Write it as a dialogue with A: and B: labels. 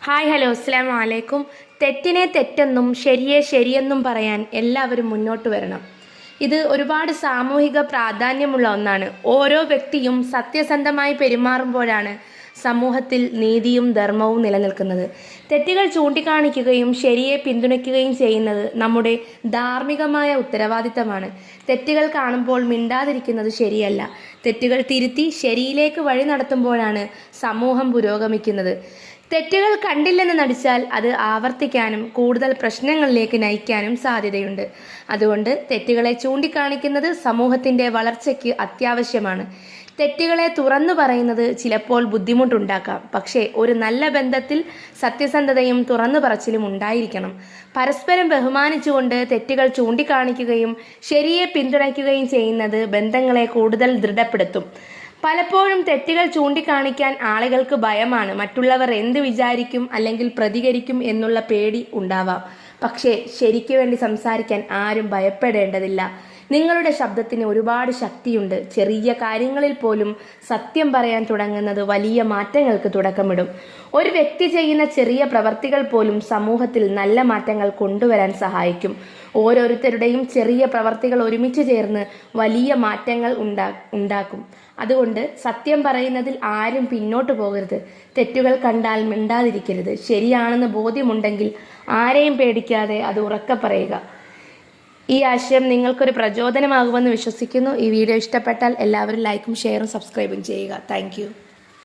A: Hi hello അസ്സലാം വലൈക്കും. തെറ്റിനെ തെറ്റെന്നും ശരിയെ ശരിയെന്നും പറയാൻ എല്ലാവരും മുന്നോട്ട് വരണം. ഇത് ഒരുപാട് സാമൂഹിക പ്രാധാന്യമുള്ള ഒന്നാണ്. ഓരോ വ്യക്തിയും സത്യസന്ധമായി പെരുമാറുമ്പോഴാണ് സമൂഹത്തിൽ നീതിയും ധർമ്മവും നിലനിൽക്കുന്നത്. തെറ്റുകൾ ചൂണ്ടിക്കാണിക്കുകയും ശരിയെ പിന്തുണയ്ക്കുകയും ചെയ്യുന്നത് നമ്മുടെ ധാർമ്മികമായ ഉത്തരവാദിത്തമാണ്. തെറ്റുകൾ കാണുമ്പോൾ മിണ്ടാതിരിക്കുന്നത് ശരിയല്ല. തെറ്റുകൾ തിരുത്തി ശരിയിലേക്ക് വഴി നടത്തുമ്പോഴാണ് സമൂഹം പുരോഗമിക്കുന്നത്. തെറ്റുകൾ കണ്ടില്ലെന്ന് നടിച്ചാൽ അത് ആവർത്തിക്കാനും കൂടുതൽ പ്രശ്നങ്ങളിലേക്ക് നയിക്കാനും സാധ്യതയുണ്ട്. അതുകൊണ്ട് തെറ്റുകളെ ചൂണ്ടിക്കാണിക്കുന്നത് സമൂഹത്തിൻ്റെ വളർച്ചയ്ക്ക് അത്യാവശ്യമാണ്. തെറ്റുകളെ തുറന്നു പറയുന്നത് ചിലപ്പോൾ ബുദ്ധിമുട്ടുണ്ടാക്കാം, പക്ഷേ ഒരു നല്ല ബന്ധത്തിൽ സത്യസന്ധതയും തുറന്നു പറച്ചിലും ഉണ്ടായിരിക്കണം. പരസ്പരം ബഹുമാനിച്ചുകൊണ്ട് തെറ്റുകൾ ചൂണ്ടിക്കാണിക്കുകയും ശരിയെ പിന്തുണയ്ക്കുകയും ചെയ്യുന്നത് ബന്ധങ്ങളെ കൂടുതൽ ദൃഢപ്പെടുത്തും. പലപ്പോഴും തെറ്റുകൾ ചൂണ്ടിക്കാണിക്കാൻ ആളുകൾക്ക് ഭയമാണ്. മറ്റുള്ളവർ എന്ത് വിചാരിക്കും അല്ലെങ്കിൽ പ്രതികരിക്കും എന്നുള്ള പേടി ഉണ്ടാവാം. പക്ഷേ ശരിക്കു വേണ്ടി സംസാരിക്കാൻ ആരും ഭയപ്പെടേണ്ടതില്ല. നിങ്ങളുടെ ശബ്ദത്തിന് ഒരുപാട് ശക്തിയുണ്ട്. ചെറിയ കാര്യങ്ങളിൽ പോലും സത്യം പറയാൻ തുടങ്ങുന്നത് വലിയ മാറ്റങ്ങൾക്ക് തുടക്കമിടും. ഒരു വ്യക്തി ചെയ്യുന്ന ചെറിയ പ്രവർത്തികൾ പോലും സമൂഹത്തിൽ നല്ല മാറ്റങ്ങൾ കൊണ്ടുവരാൻ സഹായിക്കും. ഓരോരുത്തരുടെയും ചെറിയ പ്രവർത്തികൾ ഒരുമിച്ച് ചേർന്ന് വലിയ മാറ്റങ്ങൾ ഉണ്ടാക്കും. അതുകൊണ്ട് സത്യം പറയുന്നതിൽ ആരും പിന്നോട്ട് പോകരുത്. തെറ്റുകൾ കണ്ടാൽ മിണ്ടാതിരിക്കരുത്. ശരിയാണെന്ന് ബോധ്യമുണ്ടെങ്കിൽ ആരെയും പേടിക്കാതെ അത് ഉറക്കെ പറയുക. ഈ ആശയം നിങ്ങൾക്കൊരു പ്രചോദനമാകുമെന്ന് വിശ്വസിക്കുന്നു. ഈ വീഡിയോ ഇഷ്ടപ്പെട്ടാൽ എല്ലാവരും ലൈക്കും ഷെയറും സബ്സ്ക്രൈബും ചെയ്യുക. താങ്ക്